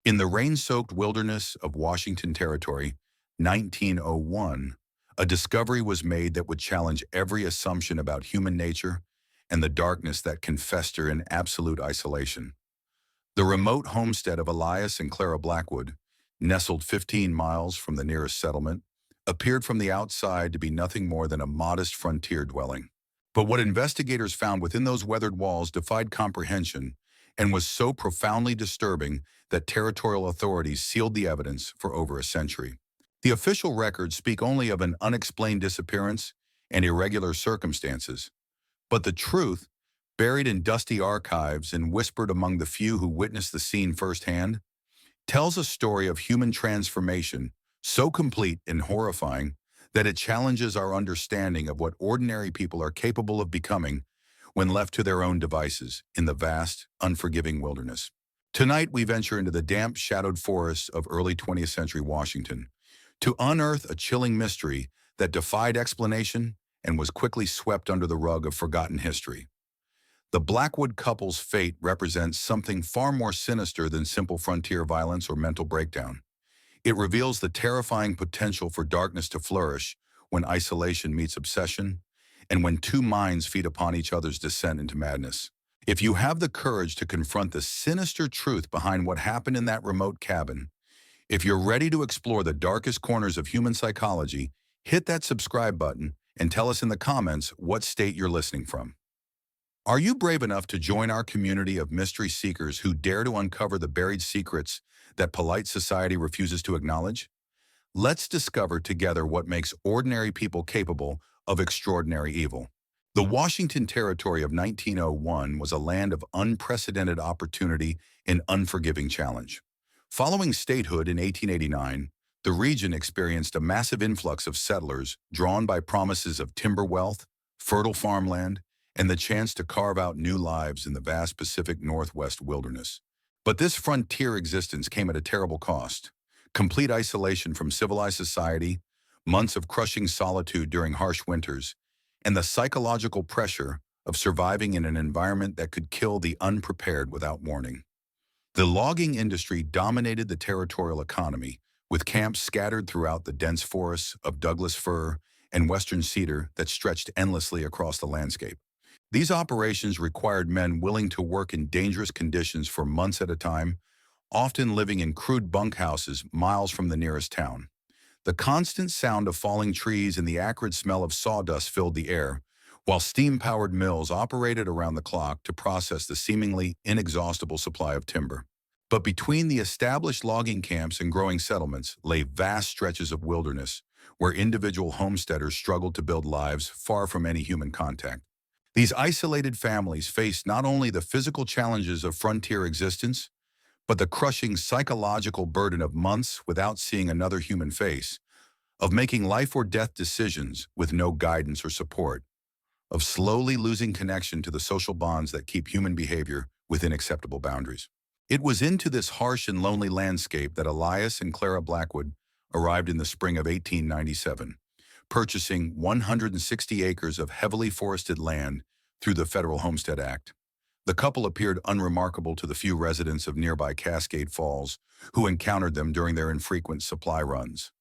In the rain-soaked wilderness of Washington Territory, 1901, a discovery was made that would challenge every assumption about human nature and the darkness that can fester in absolute isolation. The remote homestead of Elias and Clara Blackwood, nestled 15 miles from the nearest settlement, appeared from the outside to be nothing more than a modest frontier dwelling. But what investigators found within those weathered walls defied comprehension and was so profoundly disturbing that territorial authorities sealed the evidence for over a century. The official records speak only of an unexplained disappearance and irregular circumstances, but the truth, buried in dusty archives and whispered among the few who witnessed the scene firsthand, tells a story of human transformation so complete and horrifying that it challenges our understanding of what ordinary people are capable of becoming when left to their own devices in the vast, unforgiving wilderness. Tonight, we venture into the damp, shadowed forests of early 20th century Washington to unearth a chilling mystery that defied explanation and was quickly swept under the rug of forgotten history. The Blackwood couple's fate represents something far more sinister than simple frontier violence or mental breakdown. It reveals the terrifying potential for darkness to flourish when isolation meets obsession, and when two minds feed upon each other's descent into madness. If you have the courage to confront the sinister truth behind what happened in that remote cabin, if you're ready to explore the darkest corners of human psychology, hit that subscribe button and tell us in the comments what state you're listening from. Are you brave enough to join our community of mystery seekers who dare to uncover the buried secrets that polite society refuses to acknowledge? Let's discover together what makes ordinary people capable of extraordinary evil. The Washington Territory of 1901 was a land of unprecedented opportunity and unforgiving challenge. Following statehood in 1889, the region experienced a massive influx of settlers drawn by promises of timber wealth, fertile farmland, and the chance to carve out new lives in the vast Pacific Northwest wilderness. But this frontier existence came at a terrible cost. Complete isolation from civilized society, months of crushing solitude during harsh winters, and the psychological pressure of surviving in an environment that could kill the unprepared without warning. The logging industry dominated the territorial economy, with camps scattered throughout the dense forests of Douglas fir and western cedar that stretched endlessly across the landscape. These operations required men willing to work in dangerous conditions for months at a time, often living in crude bunkhouses miles from the nearest town. The constant sound of falling trees and the acrid smell of sawdust filled the air, while steam-powered mills operated around the clock to process the seemingly inexhaustible supply of timber. But between the established logging camps and growing settlements lay vast stretches of wilderness where individual homesteaders struggled to build lives far from any human contact. These isolated families faced not only the physical challenges of frontier existence, but the crushing psychological burden of months without seeing another human face, of making life or death decisions with no guidance or support, of slowly losing connection to the social bonds that keep human behavior within acceptable boundaries. It was into this harsh and lonely landscape that Elias and Clara Blackwood arrived in the spring of 1897, purchasing 160 acres of heavily forested land through the Federal Homestead Act. The couple appeared unremarkable to the few residents of nearby Cascade Falls who encountered them during their infrequent supply runs.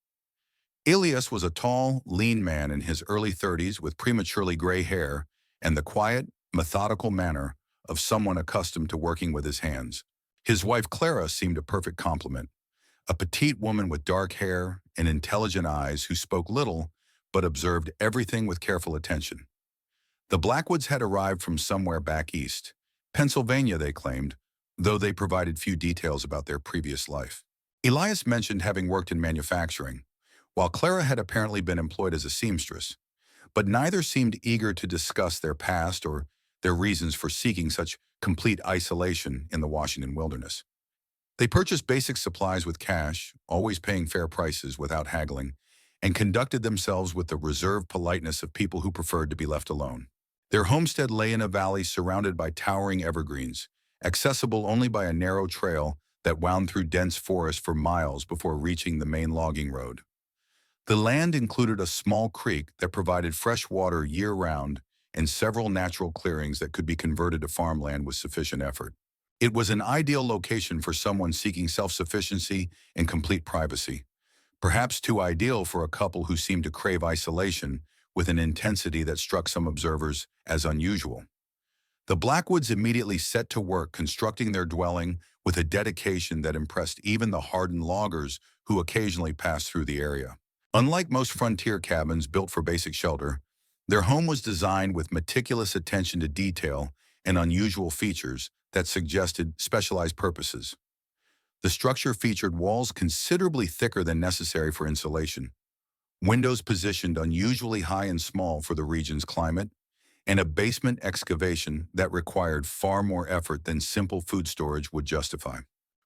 Elias was a tall, lean man in his early 30s with prematurely gray hair and the quiet, methodical manner of someone accustomed to working with his hands. His wife Clara seemed a perfect complement, a petite woman with dark hair and intelligent eyes who spoke little but observed everything with careful attention. The Blackwoods had arrived from somewhere back east, Pennsylvania, they claimed, though they provided few details about their previous life. Elias mentioned having worked in manufacturing, while Clara had apparently been employed as a seamstress, but neither seemed eager to discuss their past or their reasons for seeking such complete isolation in the Washington wilderness. They purchased basic supplies with cash, always paying fair prices without haggling, and conducted themselves with the reserved politeness of people who preferred to be left alone. Their homestead lay in a valley surrounded by towering evergreens, accessible only by a narrow trail that wound through dense forest for miles before reaching the main logging road. The land included a small creek that provided fresh water year-round and several natural clearings that could be converted to farmland with sufficient effort. It was an ideal location for someone seeking self-sufficiency and complete privacy, perhaps too ideal for a couple who seemed to crave isolation with an intensity that struck some observers as unusual. The Blackwoods immediately set to work constructing their dwelling with a dedication that impressed even the hardened loggers who occasionally passed through the area. Unlike most frontier cabins built for basic shelter, their home was designed with meticulous attention to detail and unusual features that suggested specialized purposes. The structure featured walls considerably thicker than necessary for insulation, windows positioned unusually high and small for the region's climate, and a basement excavation that required far more effort than simple food storage would justify.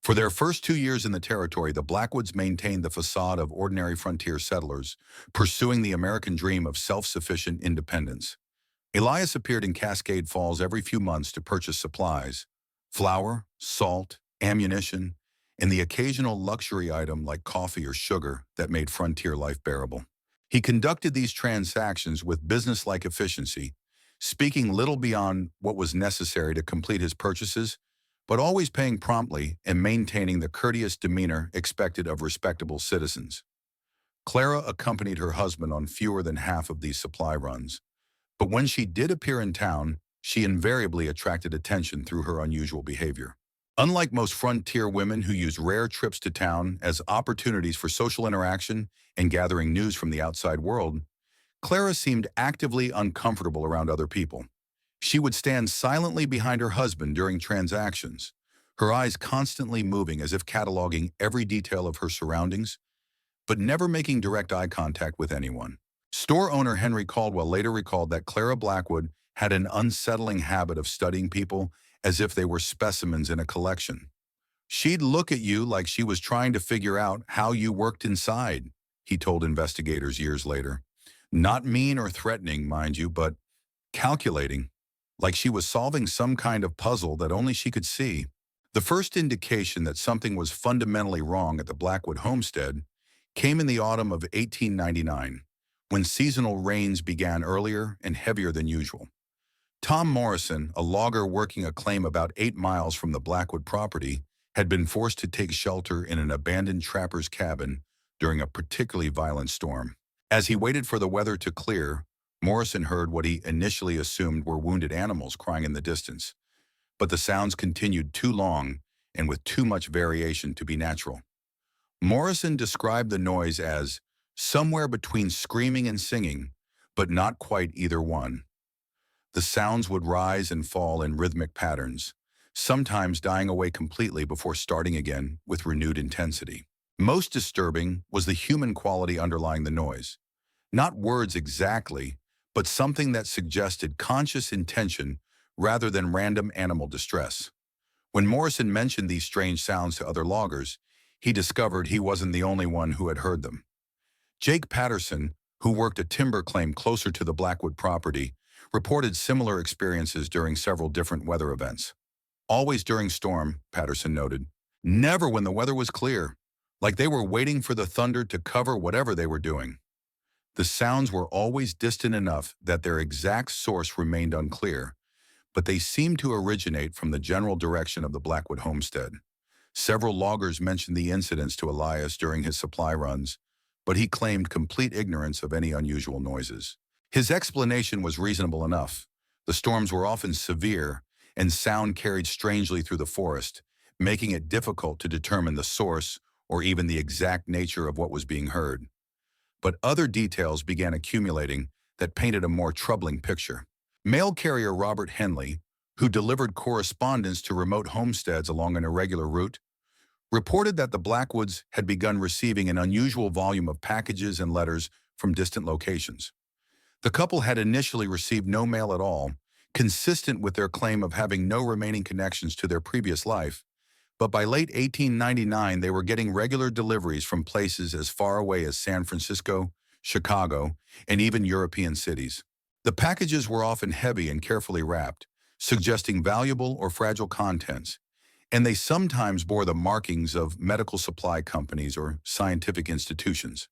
For their first 2 years in the territory, the Blackwoods maintained the facade of ordinary frontier settlers, pursuing the American dream of self-sufficient independence. Elias appeared in Cascade Falls every few months to purchase supplies, flour, salt, ammunition, and the occasional luxury item like coffee or sugar that made frontier life bearable. He conducted these transactions with business-like efficiency, speaking little beyond what was necessary to complete his purchases, but always paying promptly and maintaining the courteous demeanor expected of respectable citizens. Clara accompanied her husband on fewer than half of these supply runs, but when she did appear in town, she invariably attracted attention through her unusual behavior. Unlike most frontier women who use rare trips to town as opportunities for social interaction and gathering news from the outside world, Clara seemed actively uncomfortable around other people. She would stand silently behind her husband during transactions, her eyes constantly moving as if cataloging every detail of her surroundings, but never making direct eye contact with anyone. Store owner Henry Caldwell later recalled that Clara Blackwood had an unsettling habit of studying people as if they were specimens in a collection. She'd look at you like she was trying to figure out how you worked inside, he told investigators years later. Not mean or threatening, mind you, but calculating, like she was solving some kind of puzzle that only she could see. The first indication that something was fundamentally wrong at the Blackwood homestead came in the autumn of 1899, when seasonal rains began earlier and heavier than usual. Tom Morrison, a logger working a claim about 8 miles from the Blackwood property, had been forced to take shelter in an abandoned trapper's cabin during a particularly violent storm. As he waited for the weather to clear, Morrison heard what he initially assumed were wounded animals crying in the distance, but the sounds continued too long and with too much variation to be natural. Morrison described the noise as somewhere between screaming and singing, but not quite either one. The sounds would rise and fall in rhythmic patterns, sometimes dying away completely before starting again with renewed intensity. Most disturbing was the human quality underlying the noise. Not words exactly, but something that suggested conscious intention rather than random animal distress. When Morrison mentioned these strange sounds to other loggers, he discovered he wasn't the only one who had heard them. Jake Patterson, who worked a timber claim closer to the Blackwood property, reported similar experiences during several different weather events. Always during storm, Patterson noted. Never when the weather was clear, like they were waiting for the thunder to cover whatever they were doing. The sounds were always distant enough that their exact source remained unclear, but they seemed to originate from the general direction of the Blackwood homestead. Several loggers mentioned the incidents to Elias during his supply runs, but he claimed complete ignorance of any unusual noises. His explanation was reasonable enough. The storms were often severe, and sound carried strangely through the forest, making it difficult to determine the source or even the exact nature of what was being heard. But other details began accumulating that painted a more troubling picture. Mail carrier Robert Henley, who delivered correspondence to remote homesteads along an irregular route, reported that the Blackwoods had begun receiving an unusual volume of packages and letters from distant locations. The couple had initially received no mail at all, consistent with their claim of having no remaining connections to their previous life, but by late 1899 they were getting regular deliveries from places as far away as San Francisco, Chicago, and even European cities. The packages were often heavy and carefully wrapped, suggesting valuable or fragile contents, and they sometimes bore the markings of medical supply companies or scientific institutions.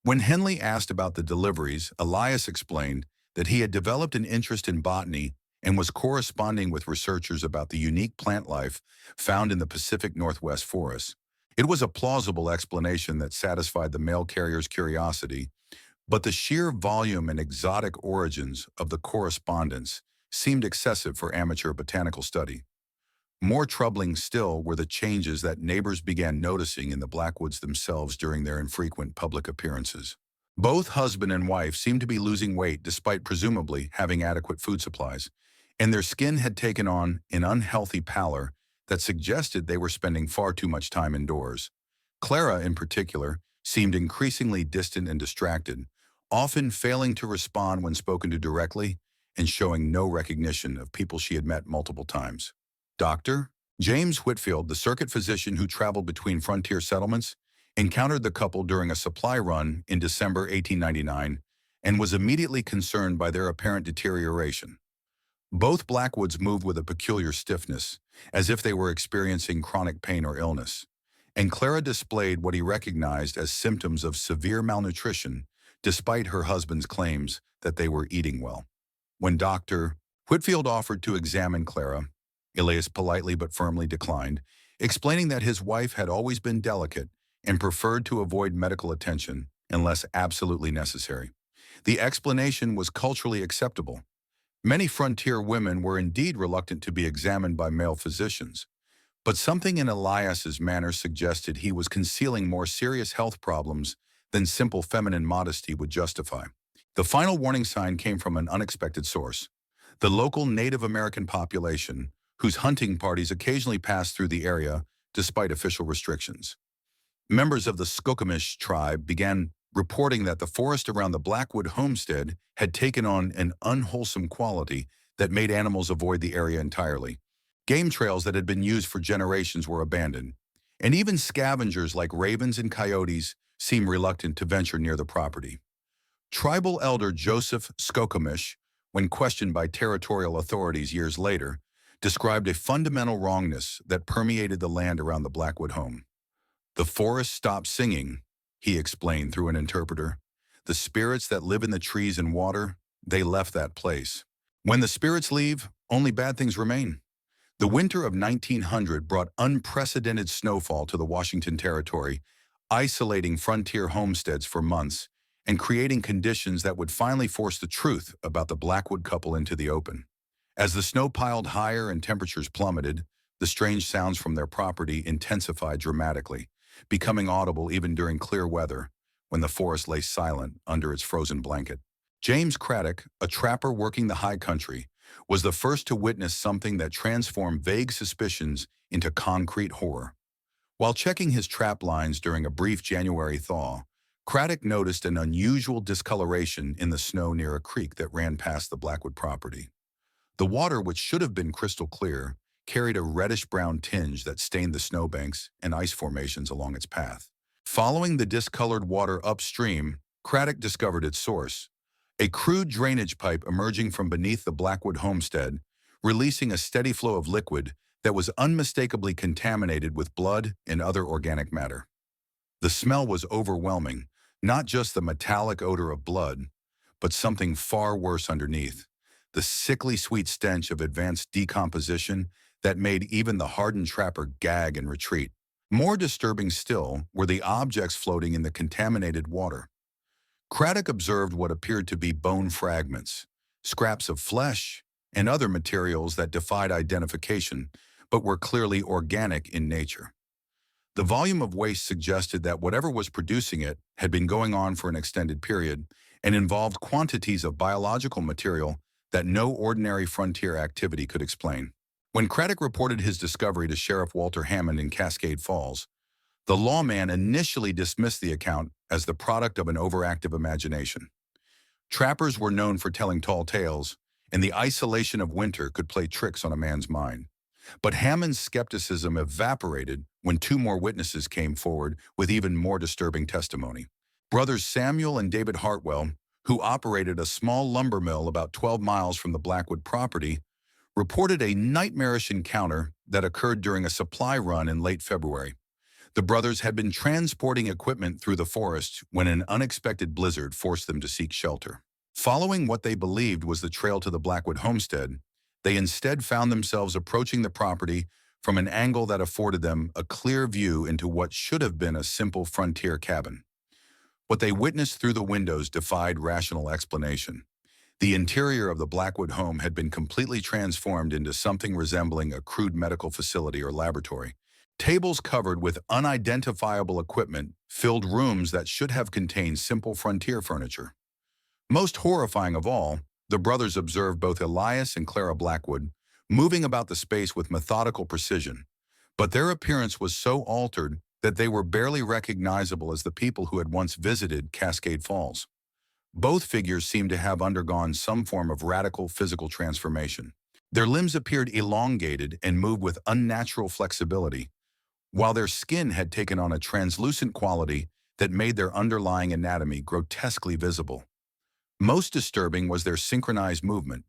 When Henley asked about the deliveries, Elias explained that he had developed an interest in botany and was corresponding with researchers about the unique plant life found in the Pacific Northwest forests. It was a plausible explanation that satisfied the mail carrier's curiosity, but the sheer volume and exotic origins of the correspondence seemed excessive for amateur botanical study. More troubling still were the changes that neighbors began noticing in the Blackwoods themselves during their infrequent public appearances. Both husband and wife seemed to be losing weight despite presumably having adequate food supplies, and their skin had taken on an unhealthy pallor that suggested they were spending far too much time indoors. Clara, in particular, seemed increasingly distant and distracted, often failing to respond when spoken to directly and showing no recognition of people she had met multiple times. Dr. James Whitfield, the circuit physician who traveled between frontier settlements, encountered the couple during a supply run in December 1899 and was immediately concerned by their apparent deterioration. Both Blackwoods moved with a peculiar stiffness, as if they were experiencing chronic pain or illness, and Clara displayed what he recognized as symptoms of severe malnutrition, despite her husband's claims that they were eating well. When Dr. Whitfield offered to examine Clara, Elias politely but firmly declined, explaining that his wife had always been delicate and preferred to avoid medical attention unless absolutely necessary. The explanation was culturally acceptable. Many frontier women were indeed reluctant to be examined by male physicians, but something in Elias's manner suggested he was concealing more serious health problems than simple feminine modesty would justify. The final warning sign came from an unexpected source: the local Native American population, whose hunting parties occasionally passed through the area despite official restrictions. Members of the Skokomish tribe began reporting that the forest around the Blackwood homestead had taken on an unwholesome quality that made animals avoid the area entirely. Game trails that had been used for generations were abandoned, and even scavengers like ravens and coyotes seemed reluctant to venture near the property. Tribal elder Joseph Skokomish, when questioned by territorial authorities years later, described a fundamental wrongness that permeated the land around the Blackwood home. "The forest stopped singing," he explained through an interpreter. "The spirits that live in the trees and water, they left that place. When the spirits leave, only bad things remain." The winter of 1900 brought unprecedented snowfall to the Washington Territory, isolating frontier homesteads for months and creating conditions that would finally force the truth about the Blackwood couple into the open. As the snow piled higher and temperatures plummeted, the strange sounds from their property intensified dramatically, becoming audible even during clear weather when the forest lay silent under its frozen blanket. James Craddock, a trapper working the high country, was the first to witness something that transformed vague suspicions into concrete horror. While checking his trap lines during a brief January thaw, Craddock noticed an unusual discoloration in the snow near a creek that ran past the Blackwood property. The water, which should have been crystal clear, carried a reddish-brown tinge that stained the snowbanks and ice formations along its path. Following the discolored water upstream, Craddock discovered its source: a crude drainage pipe emerging from beneath the Blackwood homestead, releasing a steady flow of liquid that was unmistakably contaminated with blood and other organic matter. The smell was overwhelming, not just the metallic odor of blood, but something far worse underneath: the sickly sweet stench of advanced decomposition that made even the hardened trapper gag and retreat. More disturbing still were the objects floating in the contaminated water. Craddock observed what appeared to be bone fragments, scraps of flesh, and other materials that defied identification, but were clearly organic in nature. The volume of waste suggested that whatever was producing it had been going on for an extended period and involved quantities of biological material that no ordinary frontier activity could explain. When Craddock reported his discovery to Sheriff Walter Hammond in Cascade Falls, the lawman initially dismissed the account as the product of an overactive imagination. Trappers were known for telling tall tales, and the isolation of winter could play tricks on a man's mind. But Hammond's skepticism evaporated when two more witnesses came forward with even more disturbing testimony. Brothers Samuel and David Hartwell, who operated a small lumber mill about 12 miles from the Blackwood property, reported a nightmarish encounter that occurred during a supply run in late February. The brothers had been transporting equipment through the forest when an unexpected blizzard forced them to seek shelter. Following what they believed was the trail to the Blackwood homestead, They instead found themselves approaching the property from an angle that afforded them a clear view into what should have been a simple frontier cabin. What they witnessed through the windows defied rational explanation. The interior of the Blackwood home had been completely transformed into something resembling a crude medical facility or laboratory. Tables covered with unidentifiable equipment filled rooms that should have contained simple frontier furniture. Most horrifying of all, the brothers observed both Elias and Clara Blackwood moving about the space with methodical precision, but their appearance was so altered that they were barely recognizable as the people who had once visited Cascade Falls. Both figures seemed to have undergone some form of radical physical transformation. Their limbs appeared elongated and moved with unnatural flexibility, while their skin had taken on a translucent quality that made their underlying anatomy grotesquely visible. Most disturbing was their synchronized movement.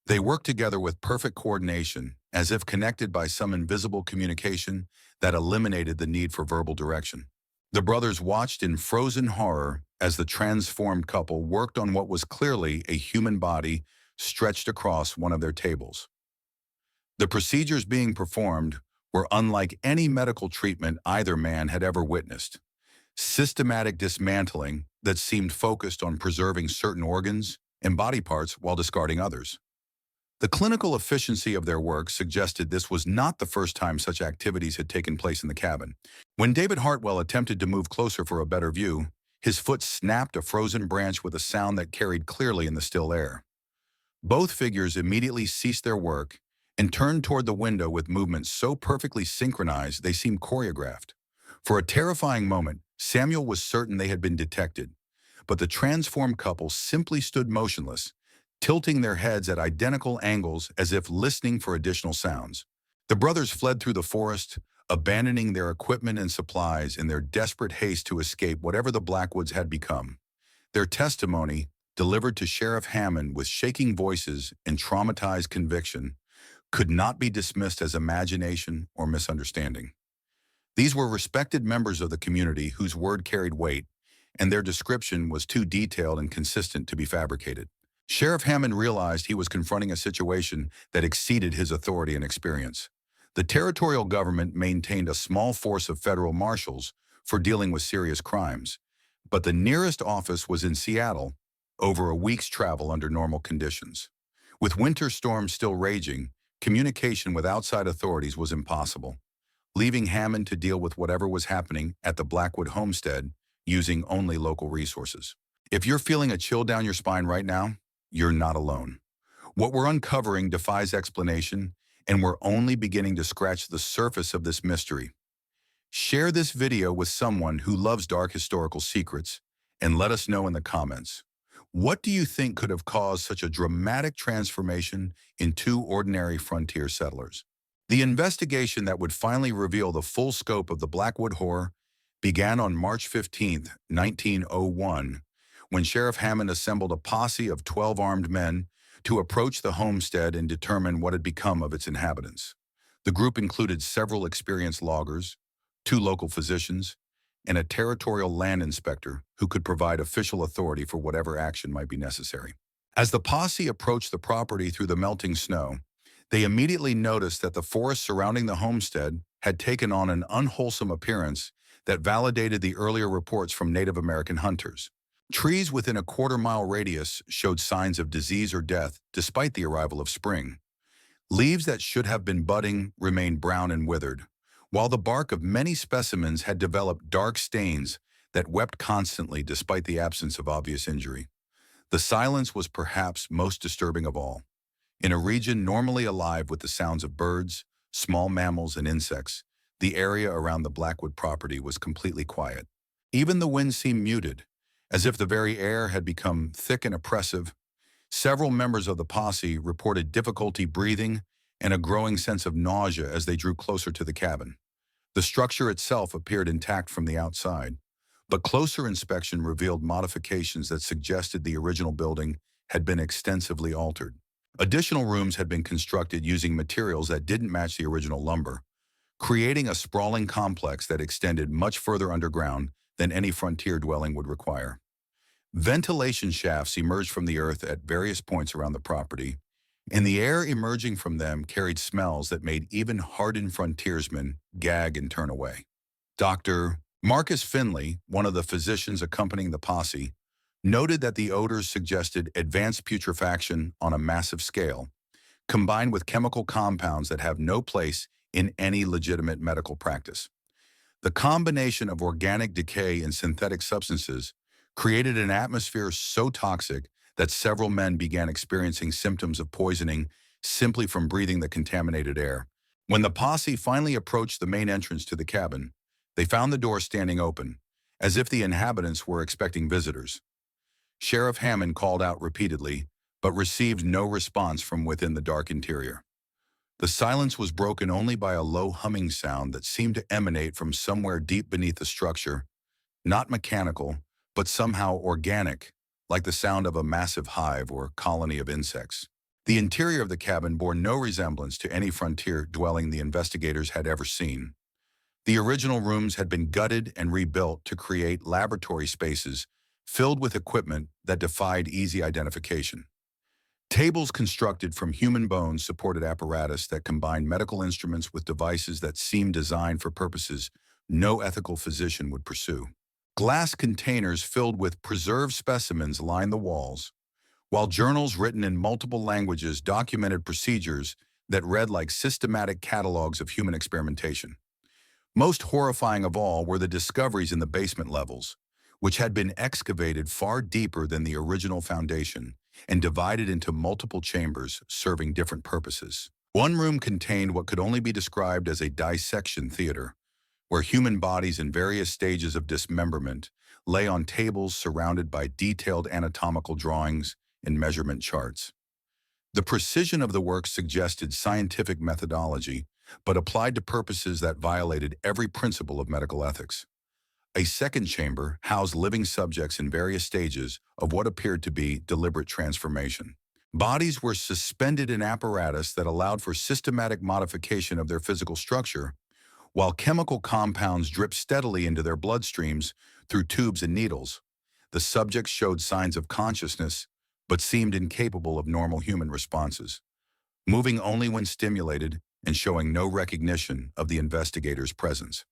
They worked together with perfect coordination, as if connected by some invisible communication that eliminated the need for verbal direction. The brothers watched in frozen horror as the transformed couple worked on what was clearly a human body stretched across one of their tables. The procedures being performed were unlike any medical treatment either man had ever witnessed. Systematic dismantling that seemed focused on preserving certain organs and body parts while discarding others. The clinical efficiency of their work suggested this was not the first time such activities had taken place in the cabin. When David Hartwell attempted to move closer for a better view, his foot snapped a frozen branch with a sound that carried clearly in the still air. Both figures immediately ceased their work and turned toward the window with movements so perfectly synchronized they seemed choreographed. For a terrifying moment, Samuel was certain they had been detected, but the transformed couple simply stood motionless, tilting their heads at identical angles as if listening for additional sounds. The brothers fled through the forest, abandoning their equipment and supplies in their desperate haste to escape whatever the Blackwoods had become. Their testimony, delivered to Sheriff Hammond with shaking voices and traumatized conviction, could not be dismissed as imagination or misunderstanding. These were respected members of the community whose word carried weight, and their description was too detailed and consistent to be fabricated. Sheriff Hammond realized he was confronting a situation that exceeded his authority and experience. The territorial government maintained a small force of federal marshals for dealing with serious crimes, but the nearest office was in Seattle, over a week's travel under normal conditions. With winter storms still raging, communication with outside authorities was impossible, leaving Hammond to deal with whatever was happening at the Blackwood homestead using only local resources. If you're feeling a chill down your spine right now, you're not alone. What we're uncovering defies explanation, and we're only beginning to scratch the surface of this mystery. Share this video with someone who loves dark historical secrets, and let us know in the comments. What do you think could have caused such a dramatic transformation in two ordinary frontier settlers? The investigation that would finally reveal the full scope of the Blackwood horror began on March 15, 1901, when Sheriff Hammond assembled a posse of 12 armed men to approach the homestead and determine what had become of its inhabitants. The group included several experienced loggers, 2 local physicians, and a territorial land inspector who could provide official authority for whatever action might be necessary. As the posse approached the property through the melting snow, they immediately noticed that the forest surrounding the homestead had taken on an unwholesome appearance that validated the earlier reports from Native American hunters. Trees within a quarter-mile radius showed signs of disease or death despite the arrival of spring. Leaves that should have been budding remained brown and withered, while the bark of many specimens had developed dark stains that wept constantly despite the absence of obvious injury. The silence was perhaps most disturbing of all. In a region normally alive with the sounds of birds, small mammals, and insects, the area around the Blackwood property was completely quiet. Even the wind seemed muted, as if the very air had become thick and oppressive. Several members of the posse reported difficulty breathing and a growing sense of nausea as they drew closer to the cabin. The structure itself appeared intact from the outside, but closer inspection revealed modifications that suggested the original building had been extensively altered. Additional rooms had been constructed using materials that didn't match the original lumber, creating a sprawling complex that extended much further underground than any frontier dwelling would require. Ventilation shafts emerged from the earth at various points around the property, and the air emerging from them carried smells that made even hardened frontiersmen gag and turn away. Dr. Marcus Finley, one of the physicians accompanying the posse, noted that the odors suggested advanced putrefaction on a massive scale, combined with chemical compounds that have no place in any legitimate medical practice. The combination of organic decay and synthetic substances created an atmosphere so toxic that several men began experiencing symptoms of poisoning simply from breathing the contaminated air. When the posse finally approached the main entrance to the cabin, they found the door standing open, as if the inhabitants were expecting visitors. Sheriff Hammond called out repeatedly, but received no response from within the dark interior. The silence was broken only by a low humming sound that seemed to emanate from somewhere deep beneath the structure, not mechanical, but somehow organic, like the sound of a massive hive or colony of insects. The interior of the cabin bore no resemblance to any frontier dwelling the investigators had ever seen. The original rooms had been gutted and rebuilt to create laboratory spaces filled with equipment that defied easy identification. Tables constructed from human bones supported apparatus that combined medical instruments with devices that seemed designed for purposes no ethical physician would pursue. Glass containers filled with preserved specimens lined the walls, while journals written in multiple languages documented procedures that read like systematic catalogs of human experimentation. Most horrifying of all were the discoveries in the basement levels, which had been excavated far deeper than the original foundation and divided into multiple chambers serving different purposes. One room contained what could only be described as a dissection theater, where human bodies in various stages of dismemberment lay on tables surrounded by detailed anatomical drawings and measurement charts. The precision of the work suggested scientific methodology, but applied to purposes that violated every principle of medical ethics. A second chamber housed living subjects in various stages of what appeared to be deliberate transformation. Bodies were suspended in apparatus that allowed for systematic modification of their physical structure, while chemical compounds dripped steadily into their bloodstreams through tubes and needles. The subjects showed signs of consciousness, but seemed incapable of normal human responses, moving only when stimulated and showing no recognition of the investigator's presence.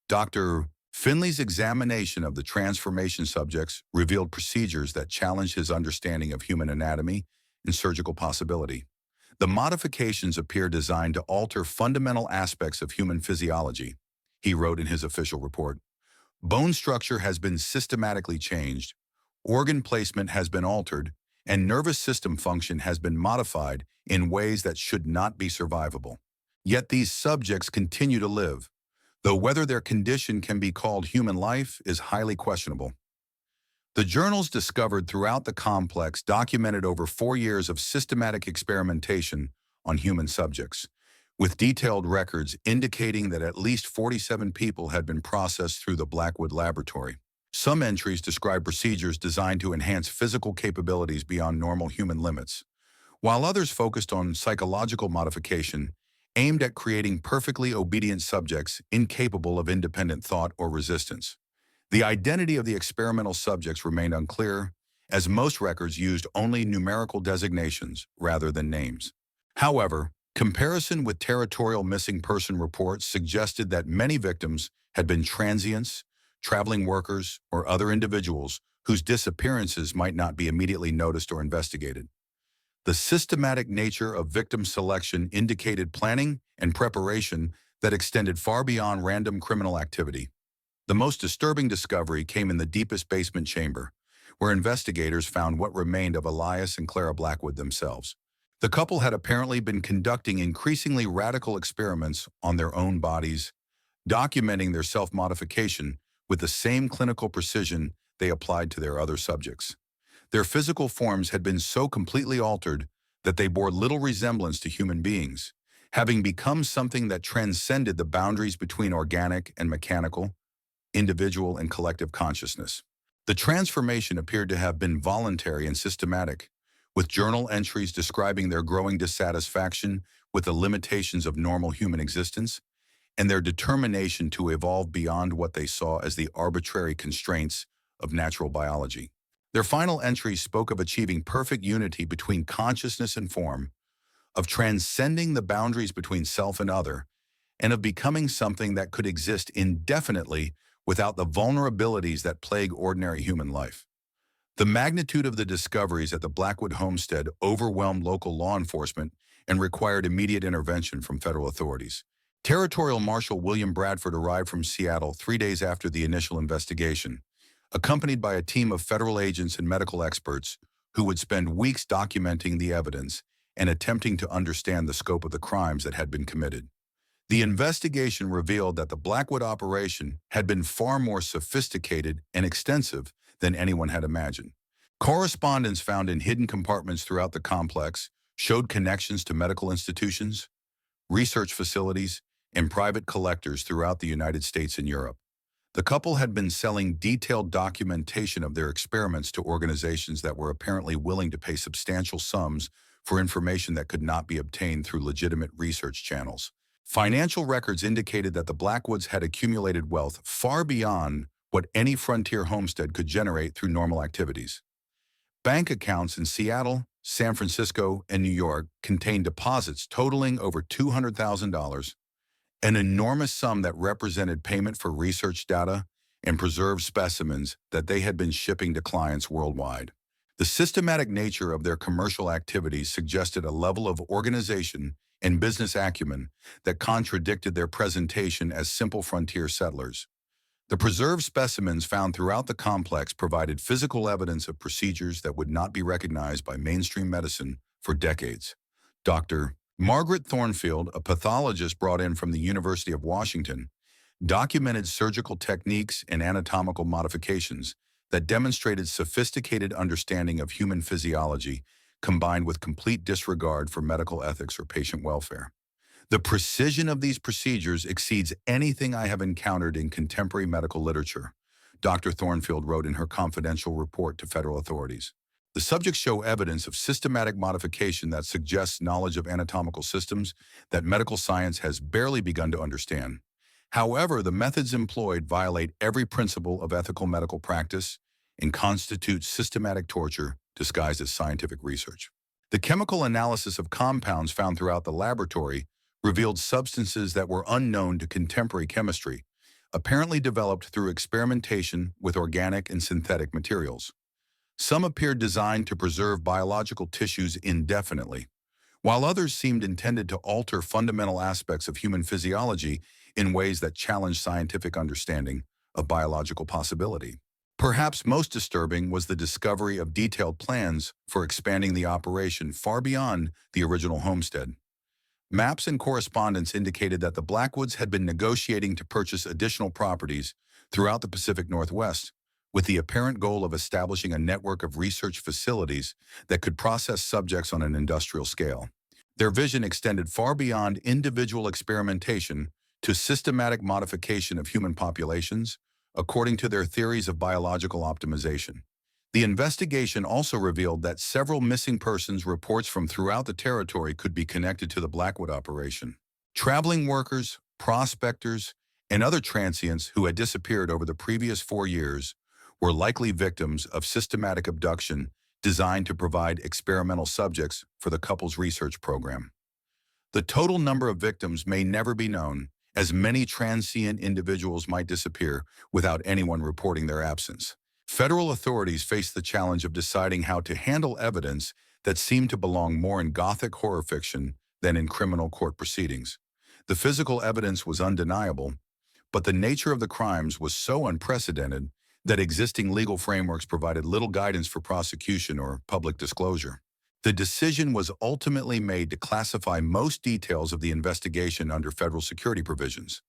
Dr. Finley's examination of the transformation subjects revealed procedures that challenged his understanding of human anatomy and surgical possibility. The modifications appear designed to alter fundamental aspects of human physiology, he wrote in his official report. Bone structure has been systematically changed, organ placement has been altered, and nervous system function has been modified in ways that should not be survivable. Yet these subjects continue to live, though whether their condition can be called human life is highly questionable. The journals discovered throughout the complex documented over 4 years of systematic experimentation on human subjects, with detailed records indicating that at least 47 people had been processed through the Blackwood laboratory. Some entries describe procedures designed to enhance physical capabilities beyond normal human limits, while others focused on psychological modification aimed at creating perfectly obedient subjects incapable of independent thought or resistance. The identity of the experimental subjects remained unclear, as most records used only numerical designations rather than names. However, comparison with territorial missing person reports suggested that many victims had been transients, traveling workers, or other individuals whose disappearances might not be immediately noticed or investigated. The systematic nature of victim selection indicated planning and preparation that extended far beyond random criminal activity. The most disturbing discovery came in the deepest basement chamber, where investigators found what remained of Elias and Clara Blackwood themselves. The couple had apparently been conducting increasingly radical experiments on their own bodies, documenting their self-modification with the same clinical precision they applied to their other subjects. Their physical forms had been so completely altered that they bore little resemblance to human beings, having become something that transcended the boundaries between organic and mechanical, individual and collective consciousness. The transformation appeared to have been voluntary and systematic, with journal entries describing their growing dissatisfaction with the limitations of normal human existence and their determination to evolve beyond what they saw as the arbitrary constraints of natural biology. Their final entries spoke of achieving perfect unity between consciousness and form, of transcending the boundaries between self and other, and of becoming something that could exist indefinitely without the vulnerabilities that plague ordinary human life. The magnitude of the discoveries at the Blackwood homestead overwhelmed local law enforcement and required immediate intervention from federal authorities. Territorial Marshal William Bradford arrived from Seattle 3 days after the initial investigation, accompanied by a team of federal agents and medical experts who would spend weeks documenting the evidence and attempting to understand the scope of the crimes that had been committed. The investigation revealed that the Blackwood operation had been far more sophisticated and extensive than anyone had imagined. Correspondence found in hidden compartments throughout the complex showed connections to medical institutions, research facilities, and private collectors throughout the United States and Europe. The couple had been selling detailed documentation of their experiments to organizations that were apparently willing to pay substantial sums for information that could not be obtained through legitimate research channels. Financial records indicated that the Blackwoods had accumulated wealth far beyond what any frontier homestead could generate through normal activities. Bank accounts in Seattle, San Francisco, and New York contained deposits totaling over $200,000, an enormous sum that represented payment for research data and preserved specimens that they had been shipping to clients worldwide. The systematic nature of their commercial activities suggested a level of organization and business acumen that contradicted their presentation as simple frontier settlers. The preserved specimens found throughout the complex provided physical evidence of procedures that would not be recognized by mainstream medicine for decades. Dr. Margaret Thornfield, a pathologist brought in from the University of Washington, documented surgical techniques and anatomical modifications that demonstrated sophisticated understanding of human physiology combined with complete disregard for medical ethics or patient welfare. The precision of these procedures exceeds anything I have encountered in contemporary medical literature, Dr. Thornfield wrote in her confidential report to federal authorities. The subjects show evidence of systematic modification that suggests knowledge of anatomical systems that medical science has barely begun to understand. However, the methods employed violate every principle of ethical medical practice and constitute systematic torture disguised as scientific research. The chemical analysis of compounds found throughout the laboratory revealed substances that were unknown to contemporary chemistry, apparently developed through experimentation with organic and synthetic materials. Some appeared designed to preserve biological tissues indefinitely, while others seemed intended to alter fundamental aspects of human physiology in ways that challenged scientific understanding of biological possibility. Perhaps most disturbing was the discovery of detailed plans for expanding the operation far beyond the original homestead. Maps and correspondence indicated that the Blackwoods had been negotiating to purchase additional properties throughout the Pacific Northwest, with the apparent goal of establishing a network of research facilities that could process subjects on an industrial scale. Their vision extended far beyond individual experimentation to systematic modification of human populations, according to their theories of biological optimization. The investigation also revealed that several missing persons reports from throughout the territory could be connected to the Blackwood operation. Traveling workers, prospectors, and other transients who had disappeared over the previous 4 years were likely victims of systematic abduction designed to provide experimental subjects for the couple's research program. The total number of victims may never be known, as many transient individuals might disappear without anyone reporting their absence. Federal authorities faced the challenge of deciding how to handle evidence that seemed to belong more in Gothic horror fiction than in criminal court proceedings. The physical evidence was undeniable, but the nature of the crimes was so unprecedented that existing legal frameworks provided little guidance for prosecution or public disclosure. The decision was ultimately made to classify most details of the investigation under federal security provisions,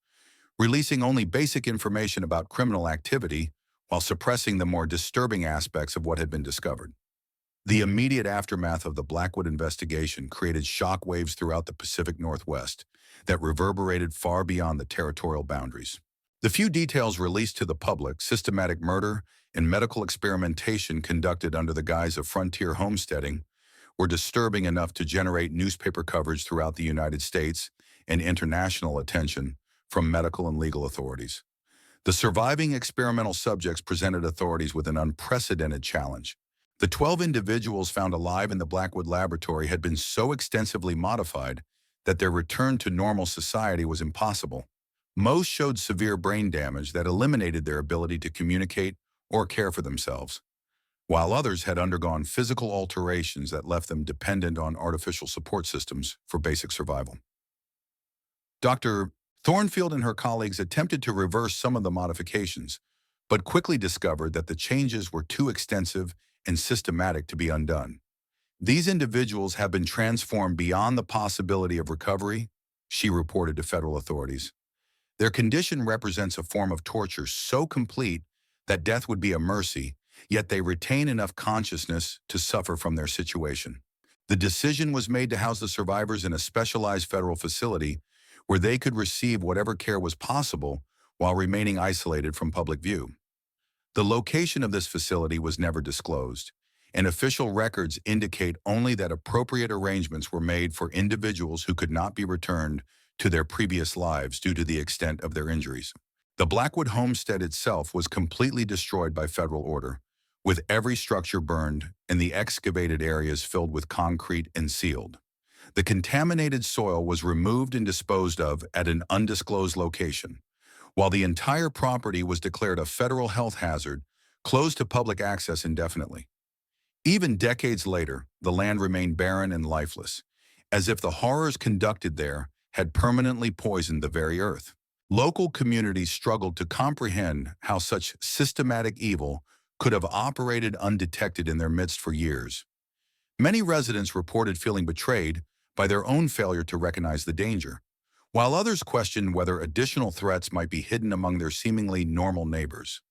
releasing only basic information about criminal activity while suppressing the more disturbing aspects of what had been discovered. The immediate aftermath of the Blackwood investigation created shockwaves throughout the Pacific Northwest that reverberated far beyond the territorial boundaries. The few details released to the public, systematic murder and medical experimentation conducted under the guise of frontier homesteading, were disturbing enough to generate newspaper coverage throughout the United States and international attention from medical and legal authorities. The surviving experimental subjects presented authorities with an unprecedented challenge. The 12 individuals found alive in the Blackwood laboratory had been so extensively modified that their return to normal society was impossible. Most showed severe brain damage that eliminated their ability to communicate or care for themselves, while others had undergone physical alterations that left them dependent on artificial support systems for basic survival. Dr. Thornfield and her colleagues attempted to reverse some of the modifications, but quickly discovered that the changes were too extensive and systematic to be undone. These individuals have been transformed beyond the possibility of recovery, she reported to federal authorities. Their condition represents a form of torture so complete that death would be a mercy, yet they retain enough consciousness to suffer from their situation. The decision was made to house the survivors in a specialized federal facility where they could receive whatever care was possible while remaining isolated from public view. The location of this facility was never disclosed, and official records indicate only that appropriate arrangements were made for individuals who could not be returned to their previous lives due to the extent of their injuries. The Blackwood homestead itself was completely destroyed by federal order, with every structure burned and the excavated areas filled with concrete and sealed. The contaminated soil was removed and disposed of at an undisclosed location, while the entire property was declared a federal health hazard, closed to public access indefinitely. Even decades later, the land remained barren and lifeless, as if the horrors conducted there had permanently poisoned the very earth. Local communities struggled to comprehend how such systematic evil could have operated undetected in their midst for years. Many residents reported feeling betrayed by their own failure to recognize the danger, while others questioned whether additional threats might be hidden among their seemingly normal neighbors.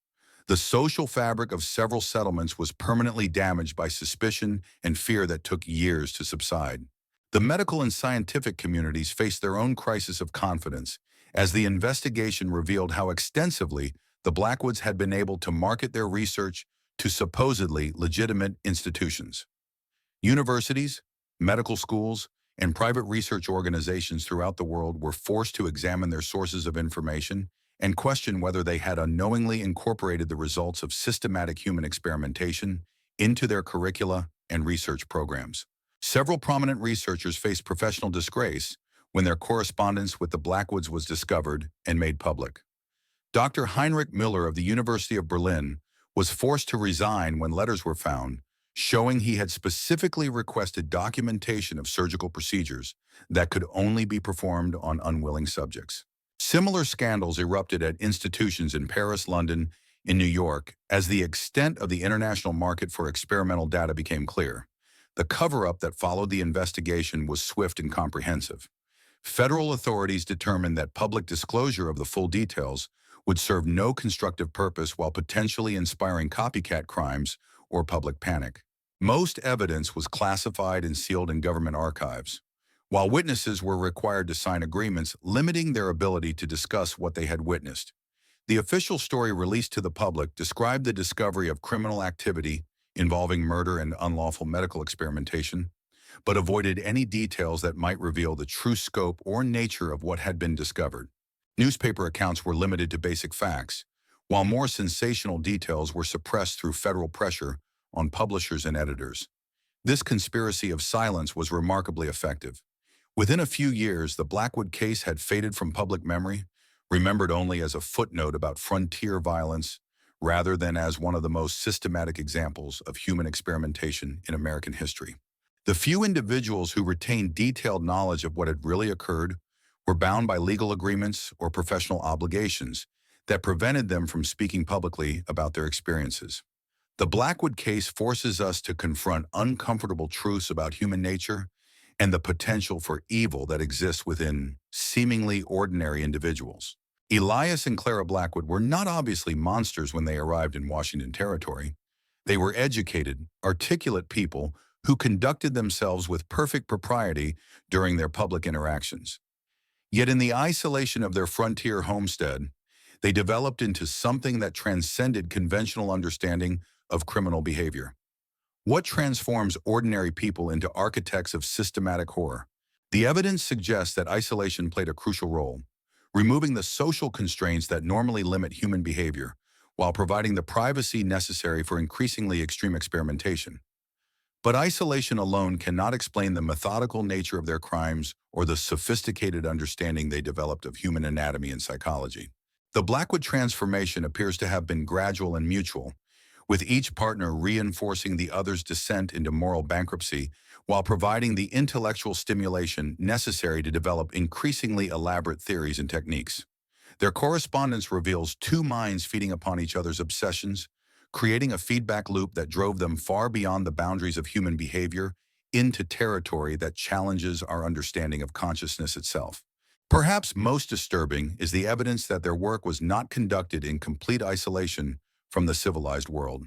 The social fabric of several settlements was permanently damaged by suspicion and fear that took years to subside. The medical and scientific communities faced their own crisis of confidence as the investigation revealed how extensively the Blackwoods had been able to market their research to supposedly legitimate institutions. Universities, medical schools, and private research organizations throughout the world were forced to examine their sources of information and question whether they had unknowingly incorporated the results of systematic human experimentation into their curricula and research programs. Several prominent researchers faced professional disgrace when their correspondence with the Blackwoods was discovered and made public. Dr. Heinrich Müller of the University of Berlin was forced to resign when letters were found showing he had specifically requested documentation of surgical procedures that could only be performed on unwilling subjects. Similar scandals erupted at institutions in Paris, London, and New York as the extent of the international market for experimental data became clear. The cover-up that followed the investigation was swift and comprehensive. Federal authorities determined that public disclosure of the full details would serve no constructive purpose while potentially inspiring copycat crimes or public panic. Most evidence was classified and sealed in government archives, while witnesses were required to sign agreements limiting their ability to discuss what they had witnessed. The official story released to the public described the discovery of criminal activity involving murder and unlawful medical experimentation, but avoided any details that might reveal the true scope or nature of what had been discovered. Newspaper accounts were limited to basic facts, while more sensational details were suppressed through federal pressure on publishers and editors. This conspiracy of silence was remarkably effective. Within a few years, the Blackwood case had faded from public memory, remembered only as a footnote about frontier violence, rather than as one of the most systematic examples of human experimentation in American history. The few individuals who retained detailed knowledge of what had really occurred were bound by legal agreements or professional obligations that prevented them from speaking publicly about their experiences. The Blackwood case forces us to confront uncomfortable truths about human nature and the potential for evil that exists within seemingly ordinary individuals. Elias and Clara Blackwood were not obviously monsters when they arrived in Washington Territory. They were educated, articulate people who conducted themselves with perfect propriety during their public interactions. Yet in the isolation of their frontier homestead, they developed into something that transcended conventional understanding of criminal behavior. What transforms ordinary people into architects of systematic horror? The evidence suggests that isolation played a crucial role. removing the social constraints that normally limit human behavior, while providing the privacy necessary for increasingly extreme experimentation. But isolation alone cannot explain the methodical nature of their crimes or the sophisticated understanding they developed of human anatomy and psychology. The Blackwood transformation appears to have been gradual and mutual, with each partner reinforcing the other's descent into moral bankruptcy while providing the intellectual stimulation necessary to develop increasingly elaborate theories and techniques. Their correspondence reveals two minds feeding upon each other's obsessions, creating a feedback loop that drove them far beyond the boundaries of human behavior into territory that challenges our understanding of consciousness itself. Perhaps most disturbing is the evidence that their work was not conducted in complete isolation from the civilized world.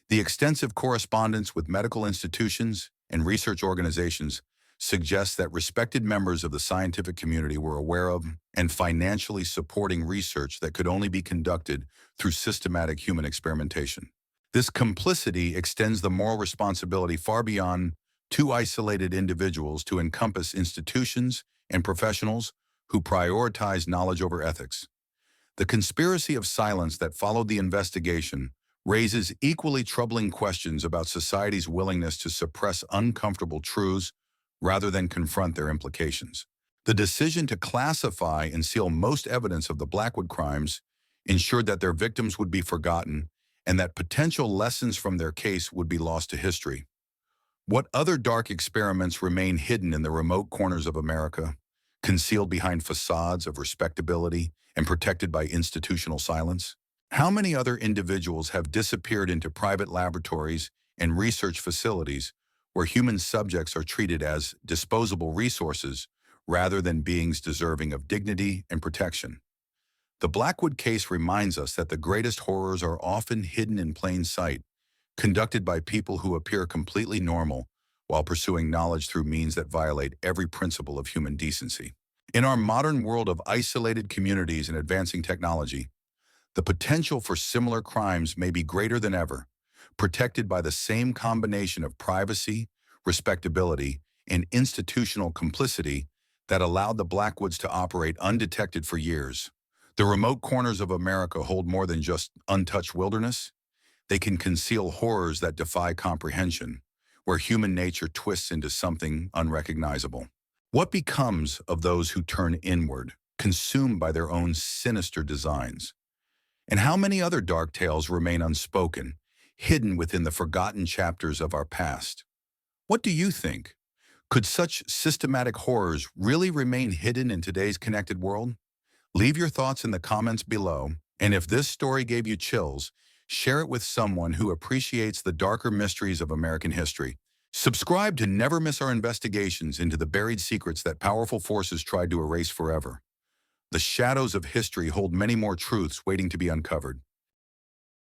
The extensive correspondence with medical institutions and research organizations suggests that respected members of the scientific community were aware of and financially supporting research that could only be conducted through systematic human experimentation. This complicity extends the moral responsibility far beyond two isolated individuals to encompass institutions and professionals who prioritize knowledge over ethics. The conspiracy of silence that followed the investigation raises equally troubling questions about society's willingness to suppress uncomfortable truths rather than confront their implications. The decision to classify and seal most evidence of the Blackwood crimes ensured that their victims would be forgotten and that potential lessons from their case would be lost to history. What other dark experiments remain hidden in the remote corners of America, concealed behind facades of respectability and protected by institutional silence? How many other individuals have disappeared into private laboratories and research facilities where human subjects are treated as disposable resources rather than beings deserving of dignity and protection? The Blackwood case reminds us that the greatest horrors are often hidden in plain sight, conducted by people who appear completely normal while pursuing knowledge through means that violate every principle of human decency. In our modern world of isolated communities and advancing technology, the potential for similar crimes may be greater than ever, protected by the same combination of privacy, respectability, and institutional complicity that allowed the Blackwoods to operate undetected for years. The remote corners of America hold more than just untouched wilderness. They can conceal horrors that defy comprehension, where human nature twists into something unrecognizable. What becomes of those who turn inward, consumed by their own sinister designs? And how many other dark tales remain unspoken, hidden within the forgotten chapters of our past? What do you think? Could such systematic horrors really remain hidden in today's connected world? Leave your thoughts in the comments below, and if this story gave you chills, share it with someone who appreciates the darker mysteries of American history. Subscribe to never miss our investigations into the buried secrets that powerful forces tried to erase forever. The shadows of history hold many more truths waiting to be uncovered.